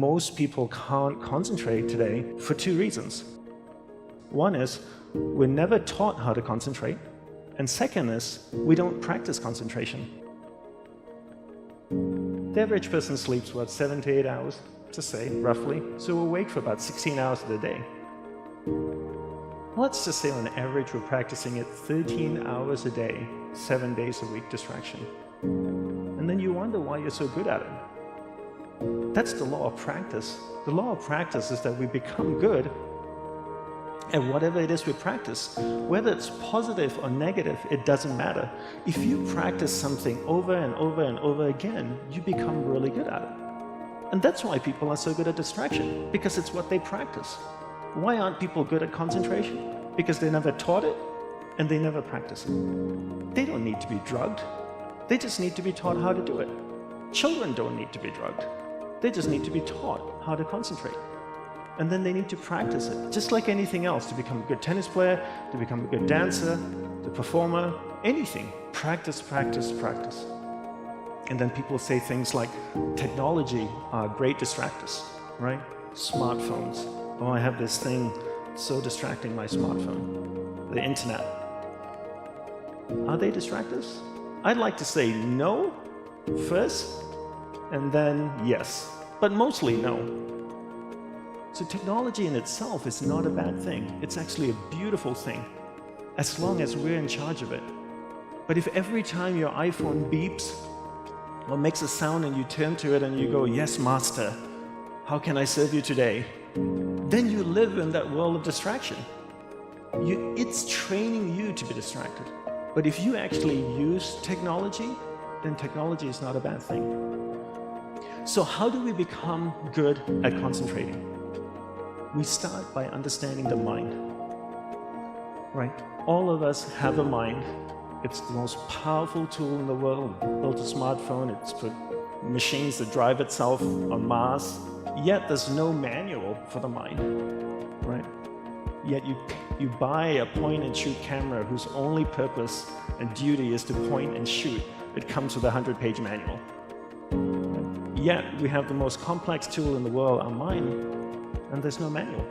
most people can't concentrate today for two reasons. One is we're never taught how to concentrate, and second is we don't practice concentration. The average person sleeps, 7 to 8 hours, to say, roughly, so we're awake for about 16 hours of the day. Let's just say on average we're practicing it 13 hours a day, 7 days a week distraction. And then you wonder why you're so good at it. That's the law of practice. The law of practice is that we become good at whatever it is we practice. Whether it's positive or negative, it doesn't matter. If you practice something over and over and over again, you become really good at it. And that's why people are so good at distraction, because it's what they practice. Why aren't people good at concentration? Because they never taught it and they never practice it. They don't need to be drugged. They just need to be taught how to do it. Children don't need to be drugged. They just need to be taught how to concentrate. And then they need to practice it, just like anything else, to become a good tennis player, to become a good dancer, the performer, anything. Practice, practice, practice. And then people say things like, technology are great distractors, right? Smartphones. Oh, I have this thing so distracting, my smartphone. The internet. Are they distractors? I'd like to say no first, and then yes, but mostly no. So technology in itself is not a bad thing. It's actually a beautiful thing, as long as we're in charge of it. But if every time your iPhone beeps or makes a sound and you turn to it and you go, "Yes, master, how can I serve you today?" then you live in that world of distraction. It's training you to be distracted. But if you actually use technology, then technology is not a bad thing. So how do we become good at concentrating? We start by understanding the mind, right? All of us have a mind. It's the most powerful tool in the world. We built a smartphone, it's put machines that drive itself on Mars, yet there's no manual for the mind, right? Yet you buy a point-and-shoot camera whose only purpose and duty is to point and shoot. It comes with a 100-page manual. Yet we have the most complex tool in the world, our mind, and there's no manual.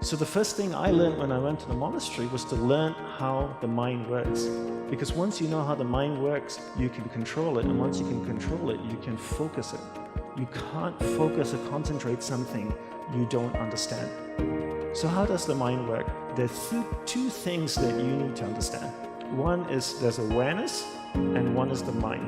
So the first thing I learned when I went to the monastery was to learn how the mind works. Because once you know how the mind works, you can control it, and once you can control it, you can focus it. You can't focus or concentrate something you don't understand. So how does the mind work? There are two things that you need to understand. One is there's awareness, and one is the mind.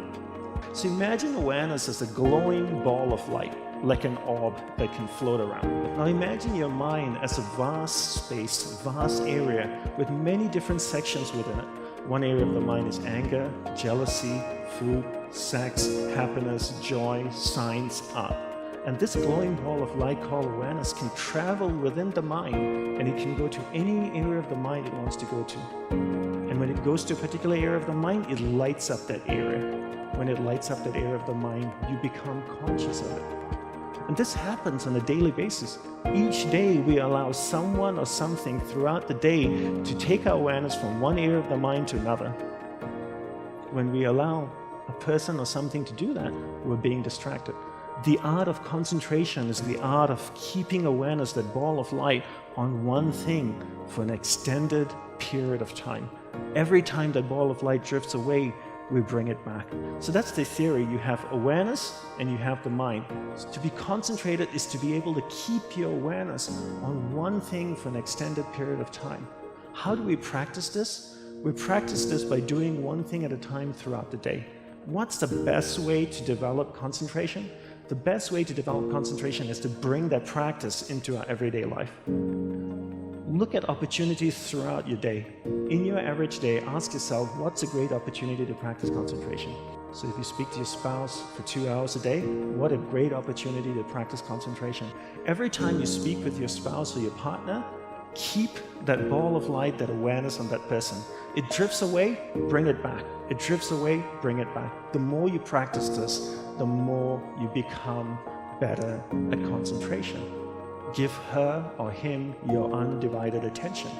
So imagine awareness as a glowing ball of light, like an orb that can float around. Now imagine your mind as a vast space, vast area with many different sections within it. One area of the mind is anger, jealousy, food, sex, happiness, joy, science, art. And this glowing ball of light called awareness can travel within the mind, and it can go to any area of the mind it wants to go to. And when it goes to a particular area of the mind, it lights up that area. When it lights up that area of the mind, you become conscious of it. And this happens on a daily basis. Each day we allow someone or something throughout the day to take our awareness from one area of the mind to another. When we allow a person or something to do that, we're being distracted. The art of concentration is the art of keeping awareness, that ball of light, on one thing for an extended period of time. Every time that ball of light drifts away, we bring it back. So that's the theory. You have awareness and you have the mind. So to be concentrated is to be able to keep your awareness on one thing for an extended period of time. How do we practice this? We practice this by doing one thing at a time throughout the day. What's the best way to develop concentration? The best way to develop concentration is to bring that practice into our everyday life. Look at opportunities throughout your day. In your average day, ask yourself, what's a great opportunity to practice concentration? So if you speak to your spouse for 2 hours a day, what a great opportunity to practice concentration. Every time you speak with your spouse or your partner, keep that ball of light, that awareness on that person. It drifts away, bring it back. It drifts away, bring it back. The more you practice this, the more you become better at concentration. Give her or him your undivided attention.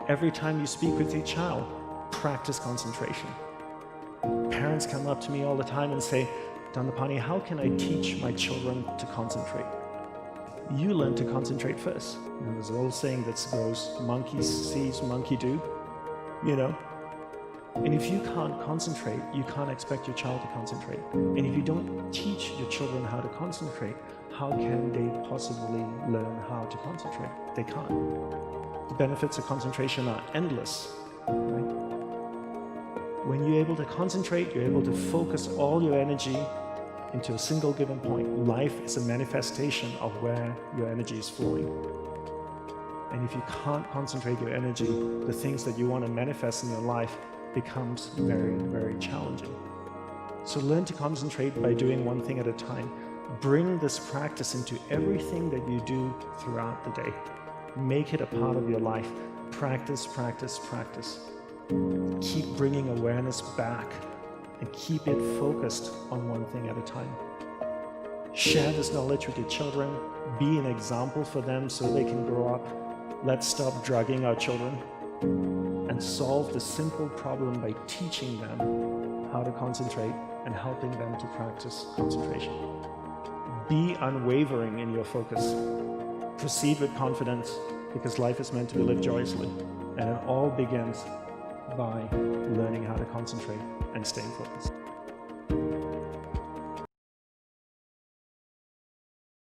Every time you speak with your child, practice concentration. Parents come up to me all the time and say, Dandapani, how can I teach my children to concentrate? You learn to concentrate first. There's an old saying that goes, monkey sees, monkey do, you know? And if you can't concentrate, you can't expect your child to concentrate. And if you don't teach your children how to concentrate, how can they possibly learn how to concentrate? They can't. The benefits of concentration are endless, right? When you're able to concentrate, you're able to focus all your energy into a single given point. Life is a manifestation of where your energy is flowing. And if you can't concentrate your energy, the things that you want to manifest in your life becomes very, very challenging. So learn to concentrate by doing one thing at a time. Bring this practice into everything that you do throughout the day. Make it a part of your life. Practice, practice, practice. Keep bringing awareness back and keep it focused on one thing at a time. Share this knowledge with your children. Be an example for them so they can grow up. Let's stop drugging our children and solve the simple problem by teaching them how to concentrate and helping them to practice concentration. Be unwavering in your focus. Proceed with confidence, because life is meant to be lived joyously, and it all begins by learning how to concentrate and staying focused.